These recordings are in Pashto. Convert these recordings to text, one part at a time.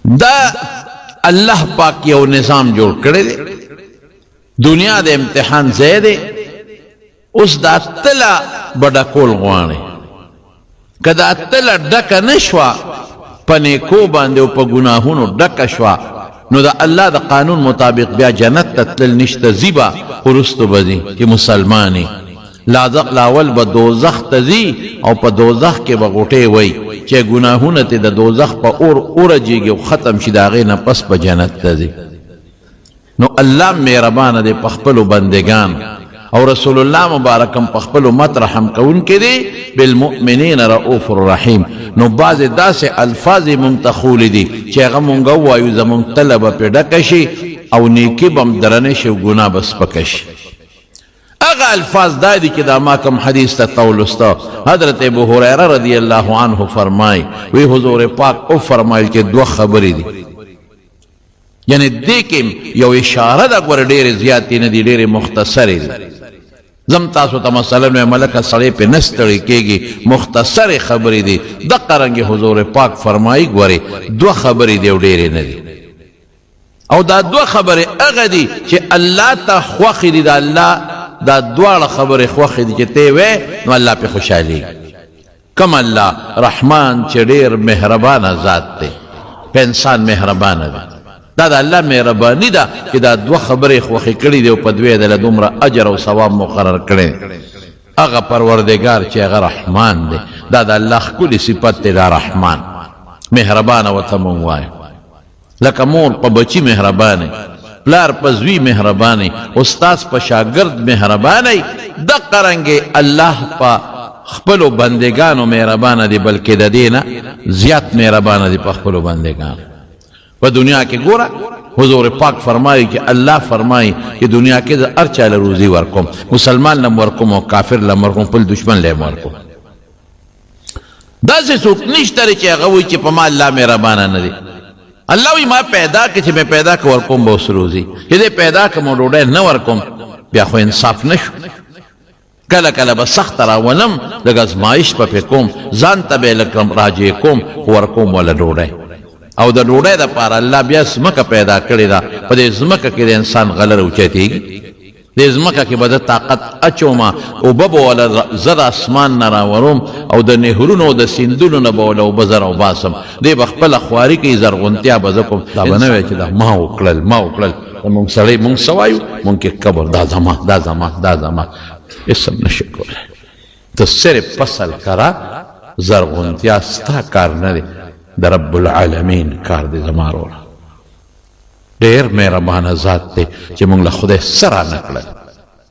دا اللہ پاک یو نظام جوڑ کرے دے دنیا دے امتحان زیدے اس دا تلا بڑا کول غوانے کدا تلا ڈکا نشوا پنیکو باندے و پا گناہونو ڈکا شوا نو دا اللہ دا قانون مطابق بیا جنت تتلل نشتا زیبا خرستو بزی کہ مسلمانی لاول با دوزخ تزی او پا دوزخ کے با غوٹے وی چے گناہونت دا دوزخ پا اور جیگی و ختم شداغینا پس پا جنت تزی نو اللہ میربان دے پخپلو بندگان اور رسول اللہ مبارکم پخپلو مطرحم کون کے دے بالمؤمنین رؤوف الرحیم نو باز دا سے الفاظ منتخول دی چے غمونگا وایو زمون طلب پی ڈکشی او نیکی بم درنش و گناہ بس پکشی اگا الفاظ دا دی کہ دا ماکم حدیث تا تولستا حضرت ابو حریرہ رضی اللہ عنہ فرمائی وی حضور پاک او فرمائی کہ دو خبری دی یعنی دیکھیں یو اشارہ دا گور دیر زیادتی ندی دیر مختصری دی زم تاسو تا مثلا میں ملکہ سڑے پہ نستڑی کے گی مختصر خبری دی دقا رنگی حضور پاک فرمائی گوری دو خبری دیو دیر ندی او دا دو خبری اگا دی چے اللہ تا خوخی دی دا اللہ دا دوار خبری خوخی دی چے تیوے نو اللہ پہ خوشحالی کم اللہ رحمان چے دیر مہربان ذات تے پہ انسان مہربان دی دا دا اللہ مہربانی دا کہ دا دو خبری خوخی کری دے و پدوی دا لدومرا اجر و ثواب مقرر کرے اگا پروردگار چے اگا رحمان دے دا دا اللہ کلی صفت دے دا رحمان مہربان و تمنوائی لکا مور پا بچی مہربانی پلار پا زوی مہربانی استاز پا شاگرد مہربانی دا قرنگے اللہ پا خپلو بندگانو مہربان دی بلکہ دا دینا زیاد مہربان دی پا خپلو بندگانو و دنیا کے گورا حضور پاک فرمائی کہ اللہ فرمائی کہ دنیا کے ارچال روزی ورکم مسلمان لم ورکم و کافر لم ورکم پل دشمن لم ورکم دا سے سوک نشتر چے غوی چے پما اللہ میرا بانا ندی اللہ وی ما پیدا کہ چے میں پیدا کہ ورکم بوس روزی کہ دے پیدا کہ مو روڑے نہ ورکم بیا خو انصاف نشو کلا کلا بسخت راولم لگزمائش پا پکم زانتا بے لکرم راجے کم ورکم والا روڑے او دا ڈوڑے دا پارا اللہ بیا زمکہ پیدا کردی دا پا دے زمکہ کی دے انسان غلر اوچیتی گی دے زمکہ کی بدا طاقت اچوما او ببو والا زر اسمان نراورم او دا نهرون او دا سندون نبولا او بزر او باسم دے بخپل اخواری کی زرغنتیا بزکم دا بنوے چی دا ما اکلل دا مونگ سڑی مونگ سوائیو مونگ کی قبر دا زمان اس سب نشکر ہے تو صرف پسل کرا زرغنتیا ستا کار ندے دا رب العالمین کار دے زمارو را دیر میرا مانا ذات تے چی مونگ لخودے سرا نکلے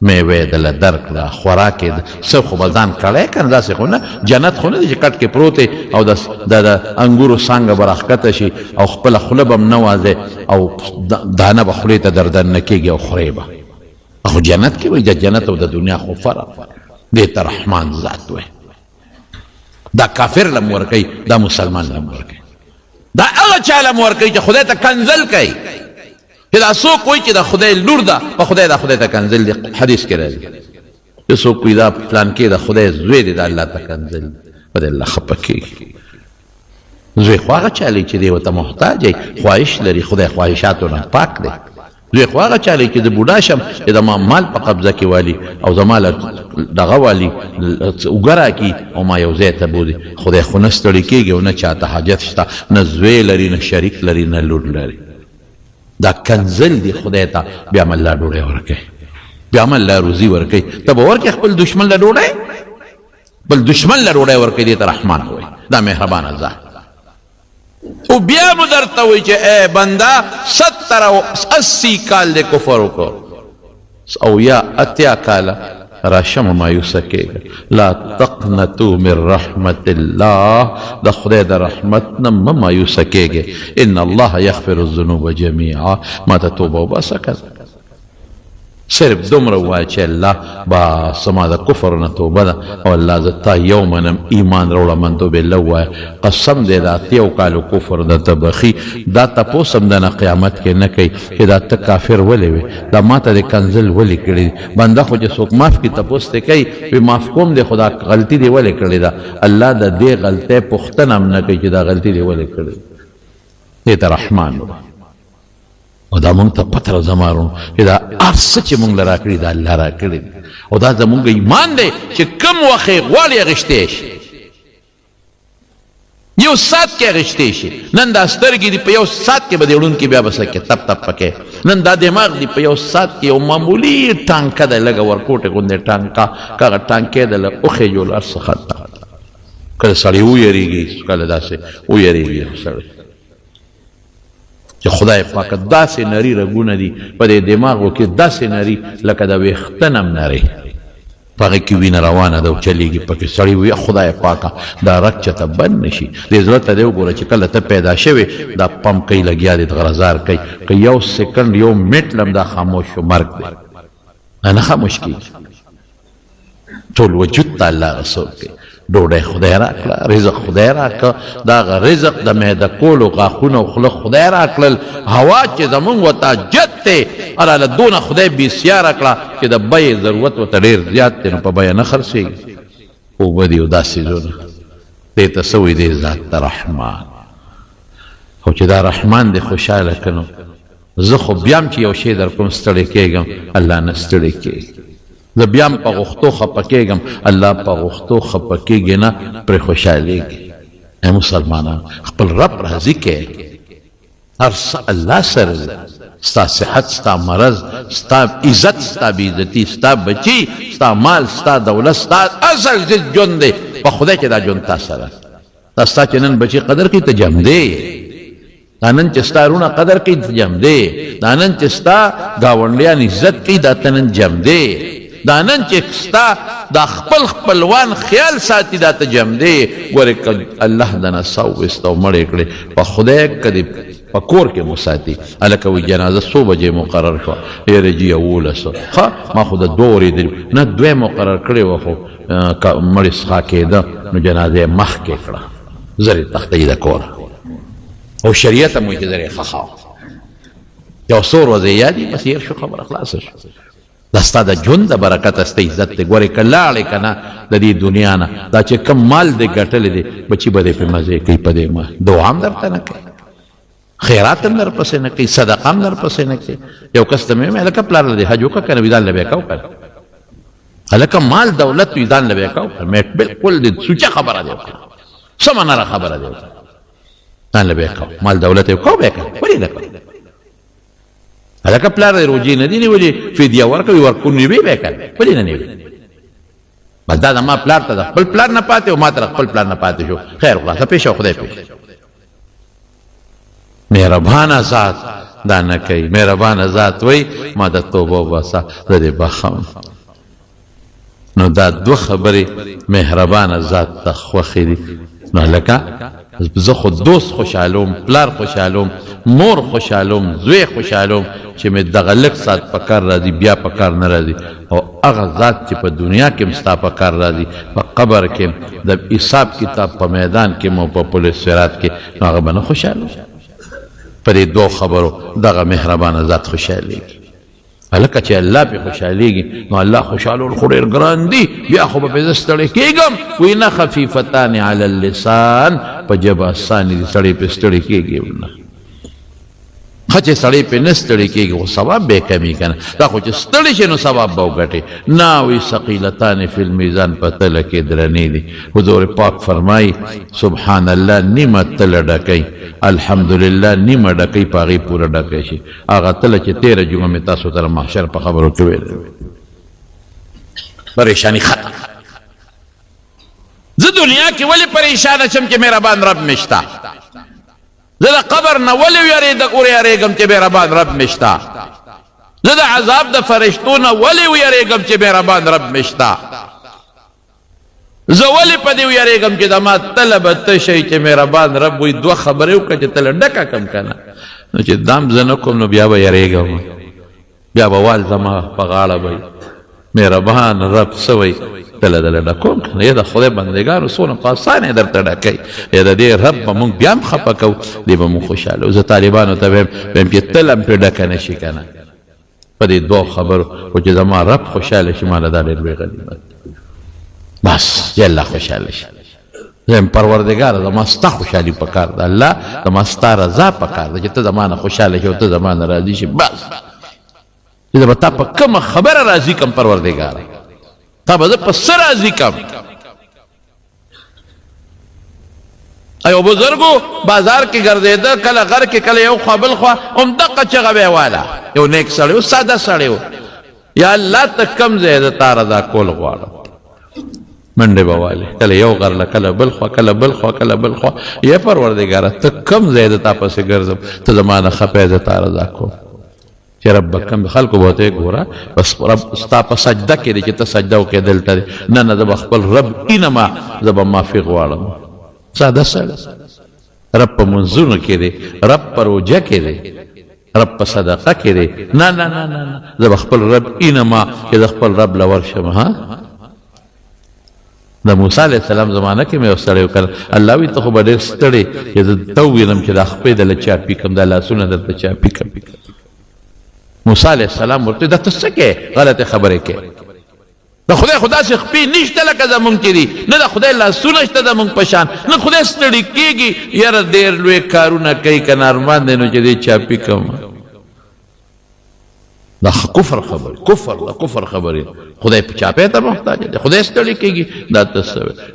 میوے دل درک دا خوراکی دا سر خوبازان کڑے کن دا سے خونا جنت خونا دے چی کٹ کے پروتے او دا انگورو سانگ براخکت شی او خپل خلبم نوازے او دانا بخلیتا دردن نکی گی او خریبا اخو جنت کی وی جنت او دا دنیا خو فرق دیتا رحمان ذات وی دا کافر لم ورکی دا مسلمان لم ورکی دا اغا چا لم ورکی چا خدای تا کنزل کئی کہ دا سو کوئی چی دا خدای لور دا پا خدای دا خدای تا کنزل دی حدیث کرے دی سو کوئی دا پلان کی دا خدای زوی دی دا اللہ تا کنزل پا دا اللہ خپکی زوی خواغا چالی چی دی و تا محتاج ہے خواہش لری خدای خواہشاتو نا پاک دی زوی خواغا چالی چی دا بودا شم دا ما مال پا قبضہ کی والی او زمال دغا والی اگرا کی او ما یو زیتا بودی خدای خونستڑی کی گی و نا چاہتا حاجت شتا نا زوی لری نا شریک لری نا لور لری دا کنزل دی خدای تا بیام اللہ ڈوڑے ورکے بیام اللہ روزی ورکے تب ورکے خپل دشمن لڈوڑے بل دشمن لڈوڑے ورکے دیتا رحمان ہوئے دا مہربان اللہ او بیا مدرتا ہوئی چھے اے بندہ 70-80 کال دے کفرو کو او یا اتیا کالا راشم مایوسا کے گا لا تقنتو من رحمت اللہ دا خدای دا رحمتنا مایوسا کے گا ان اللہ یغفر الذنوب جميعا ما تتوبہ و باسا کذا صرف دم روائی چھے اللہ با سما دا کفر نتوبہ دا او اللہ زتا یومنم ایمان روڑا من تو بے لوائی قسم دے دا تیو کالو کفر دا تبخی دا تا پوسم دا نا قیامت کے نکی کہ دا تا کافر ولی وی دا ماتا دے کنزل ولی کردی بندہ خو جسوک ماف کی تپوستے کئی وی ماف کوم دے خدا غلطی دے ولی کردی دا اللہ دا دے غلطے پختنم نکی چی دا غلطی دے ولی کردی دې ته رحمان او دا مونږ ته پته زمارو چې دا هر څه چې مونږ له راکړي دا الله راکړي او دا زمونږ ایمان دی چې کوم وخت یې غواړي اخیستی شي یو سات کې اخیستی شي نن دا سترګې دي په یو سات کې به دې وړونکي بیا به څه کې تپ تپ پکې نن دا دماغ دی په یو سات کې یو معمولي ټانکه ده لږه ورکوټې غوندې ټانکه کاغه ټانکې ده له اوښې جوړ هر څه خطا کله سړی ویریږي کله داسې ویریږي سړی چې خدای پاک داسې نري رګونه دي په دې دماغو کې داسې نري لکه د ویښتن هم نري په هغې کې وینه روانه ده او چلیږي پکې سړی وي خدای پاکه دا رګ چېته بند نه شي دې زړه ته دې وګوره چې کله ته پیدا شوې دا پمپ کوي لګیا دی غرزار کوي که یو سکنډ یو منټ لم دا خاموش شو مرګ دی نه خاموش کېږي ټول وجود ته الله رسول کوي ډوډۍ خدای راکړه رزق خدای راکړه دا هغه رزق د معده کولو غاښونه او خوله خدای راکړل هوا چې زمونږ ورته جد دی هراله دونه خدای بسیاره کړه چې د بیې ضرورت ورته ډېر زیات دی نو په بیه نه خرڅېږي اوبه دي او دا څیزونه دې ته څه وایي دې ذات ته رحمان او چې دا رحمان دې خوشحاله که نو زه خو بیا هم چې یو شی در کوم ستړی کېږم الله نه ستړی کېږي زه بیا هم په غوښتو خفه کېږم الله په غوښتو خفه کېږي نه پرې خوشحالېږي ای مسلمانان خپل رب راضي کړئ هر څه الله سره دی ستا صحت ستا مرض ستا عزت ستا بېعزتي ستا بچي ستا مال ستا دولت ستا اصل ژوند دی په خدای کې دا ژوند تا سره دا ستا چې نن بچي قدر کوي ته جمدی دا نن چې ستا رونه قدر کوي ته جمدی دا نن چې ستا ګاونډیان عزت کوي دا ته نن جمدی دا نن چې ستا دا خپل خپلوان خیال ساتي دا ته جمدی ګورې که الله دنه سا وویسته او مړې کړې په خدای کدې په کور کې مو ساتي هلکه وایي جنازه څو بجې مقرر شوه یاره جي 11 ښه ما خو د 2 اورېدلي نه 2 مقرر کړې وه خو مړې څښا کېده نو جنازه یې مخکې کړه زر یې تختوي د کوره او شریعت هم وایي چې زر یې ښخاوه یو څو ورځې یادي بس هېر شو خبره خلاصه شو دا ستا د ژوند د برکته ستا عزت دی ګورې که لاړې که نه د دې دنیا نه دا چې کم مال دې ګټلی دی بچي به دې پې مزې کوي په دې ما دعا هم درته نه کوي خیرات هم در پسې نه کوي صدقه هم در پسې نه کوي یو کس ته مې ویل هلکه پلار له دې حج وکړه که نه وي ځان له بیا کو که هلکه مال دولت وي ځان له بیا کو که مې بلکل دې سوچه خبره دې وکړه سمه نره خبره دې وکړه ځان له بیا کو مال دولت یې کو بیا کوه ولې نه کوي هلکه پلار دی روجې نه دي نیولې فدیه ورکوي ورکون نیوي به که ولې نه نیوي بس دا زما پلار ته د خپل پلار نه پاتې او ما ته د خپل پلار نه پاتې شو خیر خلاصه پېښه خدای پېښ مهربانه ذات دا نه کوي مهربانه ذات وایي ما د توبه وباسه زه دې بخم نو دا 2 خبرې مهربانه ذات ته خوښې دي نو هلکه زه خو دوست خوشحالوم پلار خوشحالوم مور خوشحالوم زوی خوشحالوم چې مې دغه لږ ساعت په کار راځي بیا په کار نه راځي او هغه ذات چې په دنیا کې هم ستا په کار راځي په قبر کې د حساب کتاب په میدان کې مو په پولیس سرات کې نو هغه به نه خوشحاله په دې 2 خبرو دغه مهربانه ذات خوشحالېږي هلکه چې الله پې خوشحالېږي نو الله خوشحالول خو ډېر ګران دي بیا خو به پې زه ستړی کېږم وایي نه خفیفتان علی اللسان په ژبه اسانې دي سړی پې ستړی کېږي نه ښه چې سړی پې نه ستړی کېږي خو ثواب به یې کمي که نه دا خو چې ستړی شي نو ثواب به وګټې نه وایي ثقیلتان فی المیزان په تله کې درنې دي حضور پاک فرمایي سبحان الله نیمه تله ډکوي الحمدلله نیمه ډکوي په هغې پوره ډکی شي هغه تله چې 13 جمعه مې تاسو ته محشر په خبرو کې ویلی پریشاني ختم زه دنیا کې ولې پریشانه شم چې مهربان رب مې شته زه د قبر نه ولې ویرېږم چې مهربان رب مې شته زه د عذاب د فرشتو نه ولې ویرېږم چې مهربان رب مې شته زه ولې په دې ویرېږم چې زما تله به ته شئ چې مهربان رب وایي 2 خبرې وکړه چې تله ډکه کم که نه نو چې دام زه نه کوم نو بیا به یریږم بیا به وال زما په غاړه به مهربان رب څه وایي تله دله ډکوم که نه یا د خدای بندګانو څونه په اسانه درته ډکوي یا د دې رب به مونږ بیا هم خفه کوو دې به مونږ خوشحاله زه طالبانو ته ویم چې تله هم پرې ډکه نه شي که نه په دې 2 خبرو خو چې زما رب خوشحاله شي ما له دا ډېر لوی غنیمت بس چې الله خوشحاله شي زم پروردگار زما ستا خوشحالي پکار ده الله زما ستا رضا پکار ده چې ته زما نه خوشحاله شي او ته زما نه راضي شي بس چې زه به تا په کومه خبره راضي کم پروردګاره تا به زه په څه راضي کم ایو بزرگو بازار کې ګرځېده کله غر کې کله یو خوا بل خوا همدغه چغه به یې واله یو نیک سړی و ساده سړی و یا الله ته کم ځای د تا رضا کول غواړم منډې به والې کله یو غر له کله بل خوا کله بل خوا کله بل خوا یا پروردګاره ته کم ځای د تا پسې ګرځم ته زما نه خفه د تا رضا کوم چې رب به کم خلکو به ورته ګوره بس رب ستا په سجده کې دی چې ته سجده وکړې دلته دی نه نه زه به خپل رب اینما زه به معافي غواړم ساده سړی رب په منځونو کې دی رب په روژه کې دی رب په صدقه کې دی نه نه نه نه زه به خپل رب اینما چې زه خپل رب له ورشم ها د موسی علیه السلام زمانه کې مې یو سړی وکړ الله وایي ته خو به ډېر ستړی چې زه ته ووینم چې دا خپې دله چاپي کړم دا لاسونه درته چاپي کړم موسی علیه السلام ورته دا ته څه کوې غلطې خبرې کوې د خدای خو داسې خپې نشته لکه زمونږ کې دي نه د خدای لاسونه شته زمونږ په شان نه خدای ستړي کېږي یاره ډېر لوی کارونه کوي که نارمان دی نو چې دی چاپي کړم دا کفر خبر کفر دا کفر خبرې خدای په چاپې ته محتاج دی خدای ستړي کېږي دا ته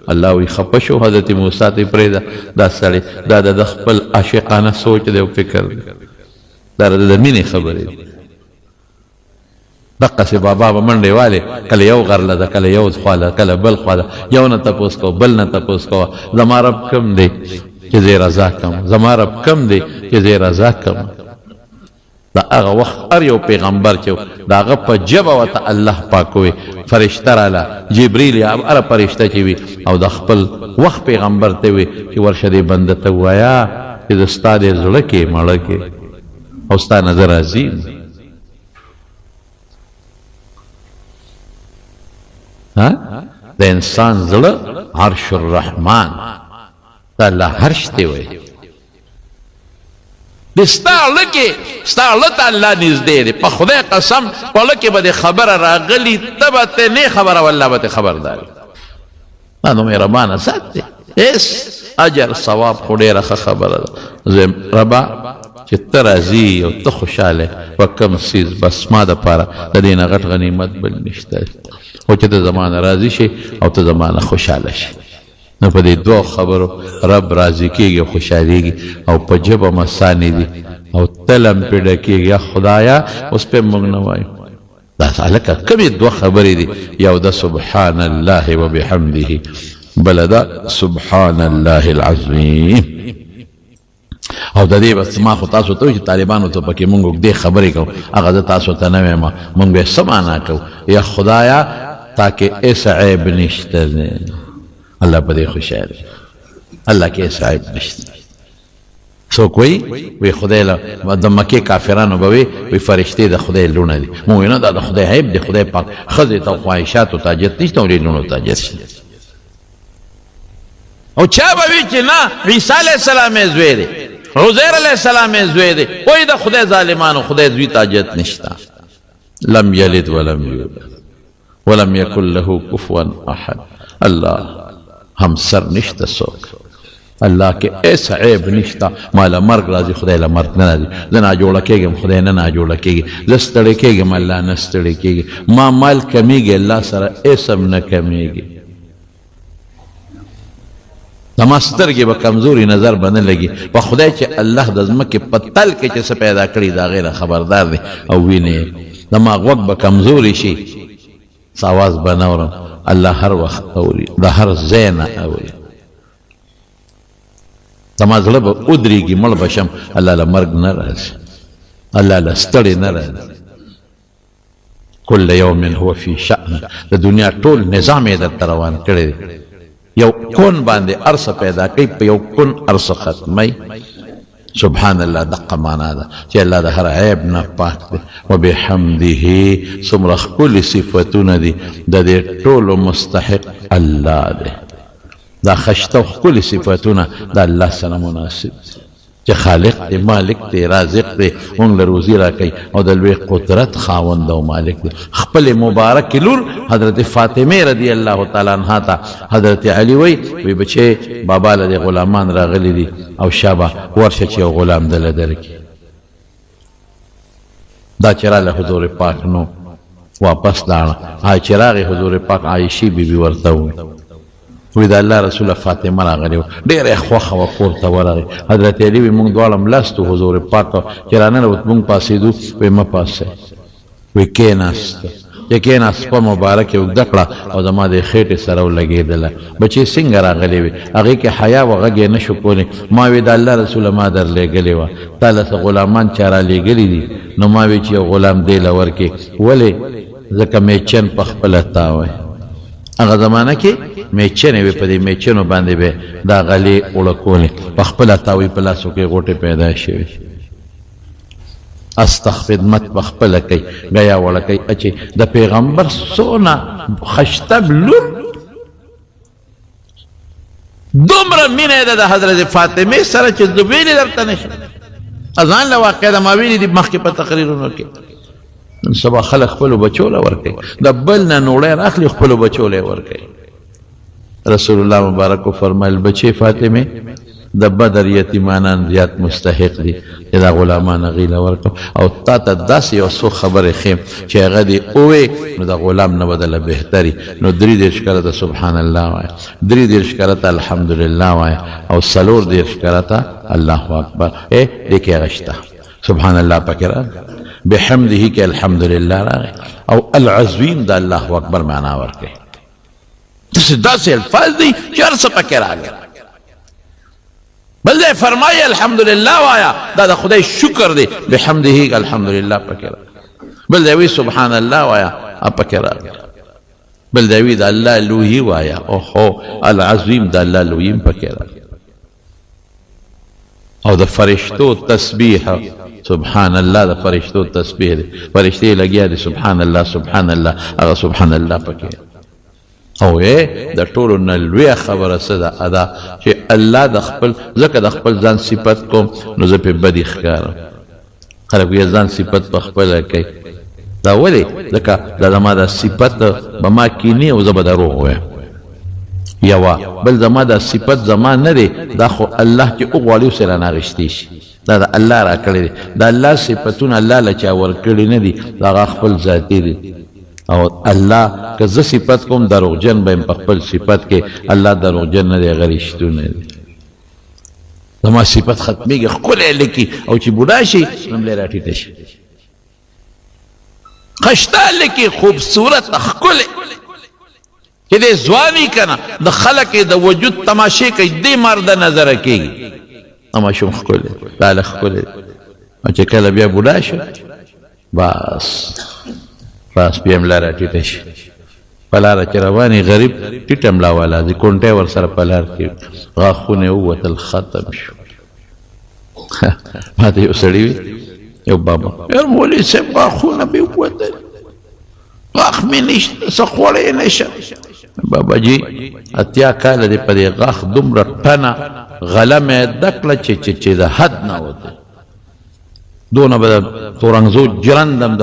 الله وایي خفه شو حضرت موسی ته یې پرېږده دا سړی دا د خپل عاشقانه سوچ دی او فکر دی دا د مینې خبرې دي دقسې بابا به منډې والې کله یو غر له ده کله یو خوا ده کله بل خوا ده یو نه تپوس کوه بل نه تپوس کوه زما رب کم دی چې زه یې رضا کم زما رب کم دی چې زه یې رضا کم دا هغه وخت هر یو پیغمبر چې د هغه په ژبه ورته الله پاک ووی فرشته راله جبریل یا هره فرشته چې وي او د خپل وخت پیغمبر ته وي چې ورشه دې بنده ته ووایه چې د ستا دې زړه کې مړه کې او ستا نه زه راضي یم د انسان زړه عرش الرحمن د الله عرش ته وایي د ستا زړه کې ستا زړه ته الله نږدې دی په خدای قسم په زړه کې به دې خبره راغلي ته به ته نه خبره والله به ته خبردار دا نو مهربانه ذات دی هېڅ اجر ثواب خو ډېره ښه خبره ده ربا چې ته راضي او ته خوشحاله په کوم څیز بس ما دپاره د دې نه غټ غنیمت بل نشته او چې ته زما نه راضي شي او ته زما نه خوشحاله شي نو په دې دوه خبرو رب راضي کېږي او خوشحالېږي او په ژبه مسانې دي او تلم پې ډکېږي یا خدایه اوس پې موږ نه وایو دا هلکه کومې دوه خبرې دي یو ده سبحان الله وبحمده بله ده سبحان الله العظیم او د دې بس ما خو تاسو ته چې طالبانو ته پکې مونږ اوږدې خبرې کوو هغه زه تاسو ته نه وایم مونږ به څه معنا کوو یا خدایه تاکې هېڅ عیب نشته دی الله په دې خوشحاله الله کې هېڅ عیب نشته څوک وایي خدای له د مکې کافرانو به وي فرشتې د خدای لوڼه دي مونږ وایو نه دا د خدای عیب دی خدای پاک ښځې ته خواهشاتو ته حاجت نشته او دې لوڼو ته حاجت شته او چا به وي چې نه عیسی علیه السلام یې زوی دی عزیر علیہ السلام زوی دی وای دا خدای ظالمانو خدای زوی ته حاجت نشته لم یلد ولم یولد ولم یکن له کفوا احد الله همسر نشته څوک الله کې ایس عیب نشته ما له مرګ راځي خدای له مرګ نه راځي زه ناجوړه کېږم خدای نه ناجوړه کېږي زه ستړی کېږم الله نه ستړی کېږي ما مال کمیږي الله سره ایس هم نه کمیږي زما سترګې به کمزوري نظر به نه لګي په خدای چې الله د ځمکې په تل کې چې څه پیدا کړي د هغې نه خبردار دی او وینې زما غوږ به کمزوري شي څه اواز به نه اورم الله هر وخت اوري د هر ځای نه اوري زما زړه به ودرېږي مړ به شم الله له مرګ نه راځي الله له ستړې نه راځي کل یوم هو فی شأن د دنیا ټول نظام یې درته روان کړی دی یو کون باندې ارس پیدا کوي په یو کون ارس ختمی سبحان الله دقه معنا ده چې الله د هر عیب نه پاک دی وبحمده څومره ښکلي صفتونه دي د دې ټولو مستحق الله دی دا خشته ښکلي صفتونه د الله سره مناسب دي چې خالق دی مالک دی رازق دی مونږ له روزي راکوي او د لوی قدرت خاوند او مالک دی خپل مبارک لور حضرت فاطمه رضی الله تعالی عنها ته حضرت علی وی بچي بابا له غلامان راغلي دي او شابه ورشه چې غلام دل درکي دا چراله حضور پاک نو واپس لاړه هاي چراغ حضور پاک عائشی بی بی ورته وی دا الله رسول فاطمه راغلی ډېره خوښه وه کور ته ورغی حضرت علي وی موږ دواړه ملستو حضور پاک چې راننوت موږ پاسېدو وی مه پاسئ وی کېناسته چې کېناست په مبارک یې اوږده کړه او زما د خېټې سره ولګېدله بچې څنګه راغلی وي هغې کې حیا و غږ یې نه شو کولی ما وی د الله رسوله ما در لېږلې وه تا له څه غلامان چا را لېږلي دي نو ما وی چې یو غلام دی له ورکې ولې ځکه میچن په خپله تا وی هغه زمانه کې میچنې وې په دې میچنو باندې به دا غلې اوړه کولې په خپله تاوی په لاسو کې غوټې پیدا شوې استخ خدمت په خپله کوي ګیا وړه کوي چې د پیغمبر څونه خشتب لور دومره مینه ده د حضرت فاطمې سره چې زه ویلې درته نشم اذان له واقع ده ما ویلې دي مخکې په تقریرونو کې نن سبا خلک خپلو بچو له ورکوي د بل نه نوړی راخلي خپلو بچو له ورکوي رسول الله مبارک فرمایل بچې فاطمه د بدر یتیمانان زیات مستحق دي چې دا غلامان هغې له ورکړم او تا ته داسې یو څو خبرې ښیم چې هغه دې ووې نو د غلام نه به دله بهتري نو 33 کرته سبحان الله وایه 33 کرته الحمدلله وایه او 34 کرته الله اکبر دې کې هغه شته سبحان الله پکې راغی بحمده کې الحمدلله راغی او العظیم د الله اکبر معنا ورکوي داسې الفاظ دي چې هر څه پکې راغلی بل دې فرمایي الحمدلله وایا دا د خدای شکر دی بحمده الحمدلله پکې راغلی بل دې وی سبحان الله وایا پکې راغلی بل دې وی د الله لوی وایا اوهو العظیم د الله لوی پکې راغلی او د فرشتو تسبیح سبحان الله د فرشتو تسبیح دی فرشتي لګیا دي سبحان الله هغه سبحان الله پکې او د ټولو نه لویه خبره څه ده ادا چې الله د خپل ځکه د خپل ځان صفت کوم نو زه پې بدي ښکارم خلک وایي ځان صفت په خپله کوي دا ولې ځکه دا زما د صفت به ما کینې او زه به دروغ وایم یوه بل زما دا صفت زما نه دی دا خو الله چې وغواړي اوس یې رانه اخیستی شي دا د الله را کړی دی د الله صفتونه الله له چا ورکړي نه دي دا هغه خپل ذاتي دي او الله که زه صفت کوم دروغجن به یم په خپل صفت کې الله دروغجن نه دی هغه رښتونه دی زما صفت ختمېږي ښکلی لیکي او چې بوډا شي نملی راټیټه شي خشته لیکي خوبصورت ښکلی چې دی ځواني که نه د خلک د وجود تماشې کوي دې مرده نظره کېږي ماشوم ښکلی لاله ښکلی او چې کله بیا بوډا شو بس بیا ملا راټیټه شي په لاره چې روانې غریب ټیټه ملا والا دي کونټی ورسره په لار کې غاښونه یې ووتل ختم شو ما ته یو سړي وي یو بابا یار مولوي صاحب غاښونه مې ووتل غاښ مې نشته څه خوړی نشم بابا جي اتیا کاله دې په دې غاښ دومره ټنه غله مې ده کړه چې د حد نه وته دونه به د تورنګزو جرندم د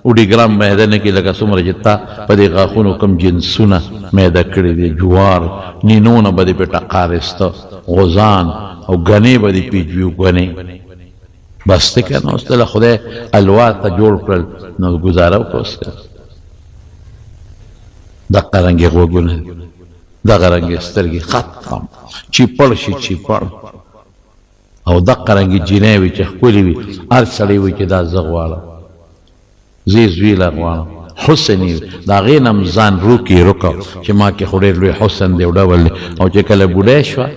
اوډیګرام میده نه کې لکه څومره چې تا په دې غاښونو کوم جنسونه میده کړي دي جوار نینونه به دې په ټقارسته غوزان او ګنې به دې پیجوي ګنې بس ته که نو اوس له خدای الوا ته جوړ کړل نو ګزاره وکړه اوس که دقه رنګې غوږونه دغه رنګې سترګې ختم چیپړ شي چیپړ او دقه رنګې جینۍ وي چې ښکلې وي هر سړی وي چې دا زه غواړم زی زویله غواړم حسن یې د هغې نه م ځان روکې روکه چې ما کې خو ډېر لوی حسن دی او ډول دی او چې کله بوډۍ شوه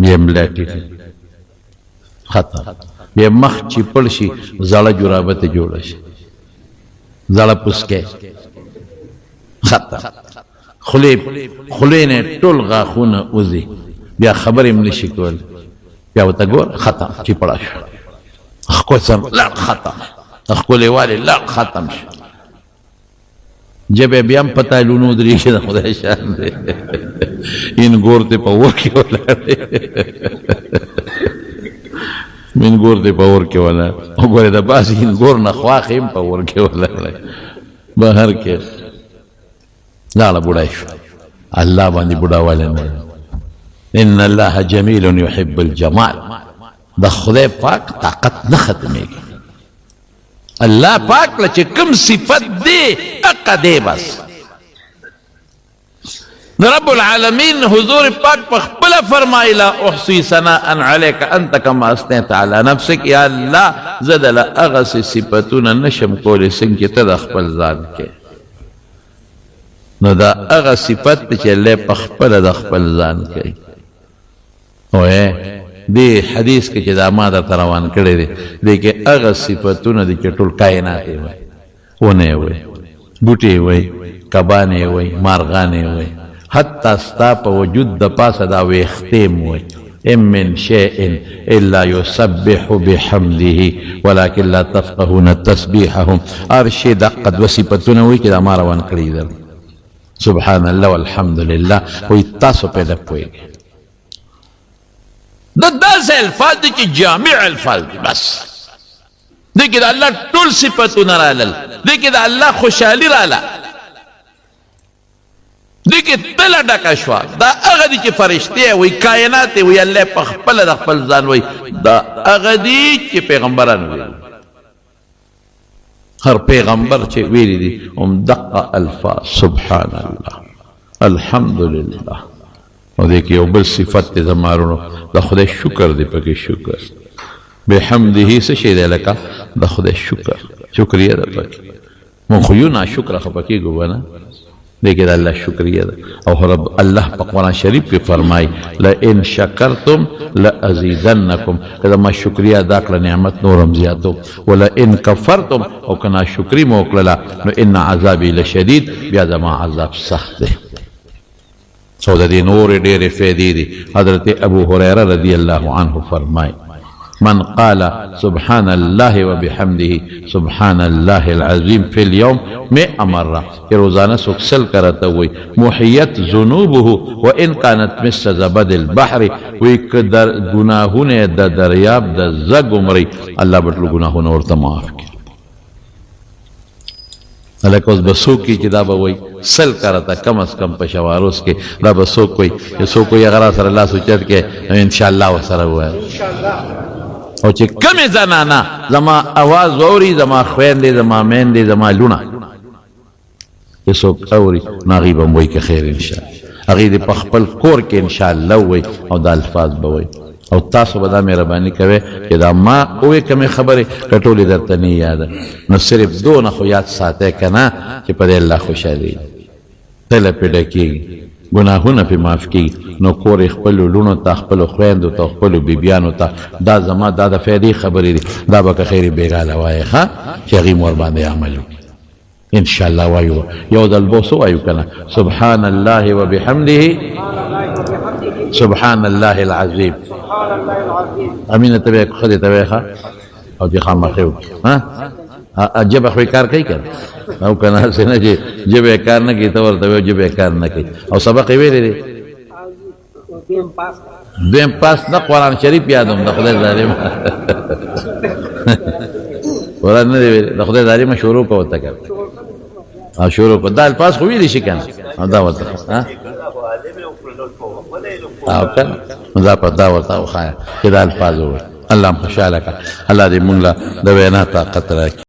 بیا ملا ټیټه ختم بیا مخ چې پړ شي زړه جرابه ته جوړه شي زړه پوسکی ختم خولې نه ټول غاښونه وځي بیا خبرې م نشي کولی بیا ورته ګوره ختم چې پړه شو ښکوڅم لړ ختم ښکلی والی لړ ختم شو جبې بیا هم په تایلونو ودرېږي د خدای شان دی این ګور ته په ور کې ولاړ منګور دې په اور کې ولا وګوره د باسي منګور نه خواښ هم په اور کې ولا بهر کې لاړه بوډای شو الله باندې بوډاوالی نه ان الله جمیل یحب الجمال د خدای پاک طاقت نه ختمېږي الله پاک له چې کوم صفت دی هغه دی بس رب العالمین حضور پاک په خپله فرمایي لا احصي ثناء علیک انت کما اثنیت علی نفسک یا الله زه د له هغسې صفتونه نشم کولی څنګه چې ته د خپل ځان کې نو دا هغه صفت دی چې الله په خپله د خپل ځان کوي وایې دې حدیث کې چې دا ما درته روان کړی دی دې کې هغه صفتونه دي چې ټول کائنات یې وایي ونه یې وایي بوټي یې وایي کبانې یې وایي مارغانې یې وایي حتی ستا په وجود د پاسه دا ویښتې م وایي ان من شیء الا یسبح بحمده ولکن لا تفقهون تسبیحهم هر شی دقه دوه صفتونه وایي چې دا ما روان کړي دي سبحان الله والحمد لله وایي تاسو پرې نه پوهېږئ دا داسې الفاظ دي چې جامع الفاظ دي بس دې کې د الله ټول صفتونه رالل دې کې د الله خوشحالي راله دې کې تله ډکه شوه دا هغه دي چې فرشتې وایي کائنات یې وایي الله په خپله د خپل ځان وایي دا هغه دي چې پیغمبران ویلي هر پیغمبر چې ویلي دي هم دقه الفاظ سبحان الله الحمد لله او دې کې یو بل صفت دی زما وروڼو د خدای شکر دی پکې شکر بحمده څه شی دی لکه د خدای شکر شکریه ده پکې مونږ خو یو ناشکره خفه کېږو به نه دې کې د الله شکریه ده او رب الله په قرآن شریف کې فرمایي لئن شکرتم لازیدنکم که زما شکریه ادا کړه نعمت نور هم زیاتو ولئن کفرتم او که ناشکري مو وکړله نو ان عذابي لشدید بیا زما عذاب سخت دی سو د دې نورې ډېرې فایدې دي حضرت ابو هریره رضی الله عنه فرمایي من قال سبحان الله وبحمده سبحان الله العظيم في اليوم 100 مرة کہ روزانہ سکسل کرتا ہوئی محیت ذنوبه وان كانت مثل زبد البحر وی قدر گناہون دا دریاب دا زگ عمری اللہ بطلو گناہون ورطا معاف کی لکه اوس به څوک چې دا به وایي سل کرته کم از کم په شواروس کې دا به څوک وایي چې څوک وایي هغه را سره لاس اوچت کې انشاءالله ورسره ووایه او چې کمې زنانه زما اواز واوري زما خویندې زما میندې زما لونه چې څوک اوري نو هغوی به م وایي که خیر انشاءالله هغوی دې په خپل کور کې انشاءالله ووایي او دا الفاظ به وایي او تاسو به دا مهرباني کوئ چې دا ما ووایې کمې خبرې که ټولې درته نه یاده نو صرف دونه خو یاد ساتئ که نه چې په دې الله خوشحالېږي تله پرې ډکېږي ګناهونه پرې معاف کېږي نو کور یې خپلو لوڼو ته خپلو خویندو ته خپلو بیبیانو ته دا زما دا د فایدې خبرې دي دا به که خیر بېګاله وایې ښه چې هغوی مو ورباندې عمل وکړي انشاءالله وایو یو ځل به څه وایو که نه سبحان الله وبحمده سبحان الله العظیم امینه ته به یې ښځې ته وایې ښه او چې خامخې وکړي ژبه خو یې کار کوي که نه او که نه هسې نه چې ژبه یې کار نه کوي ته ورته وایې ژبه یې کار نه کوي او سبق یې ویلی دی دویم پاس نه قرآن شریف یادوم د خدای ظالمه قرآن نه دی ویلی د خدای ظالمه شروع که ورته کوه او شروع که دا الفاظ خو ویلی شي که نه او دا ورته او که دا ورته وښایه چې دا الفاظ ووایي الله هم خوشحاله کړه الله دې مونږ له د وینا طاقت راکړي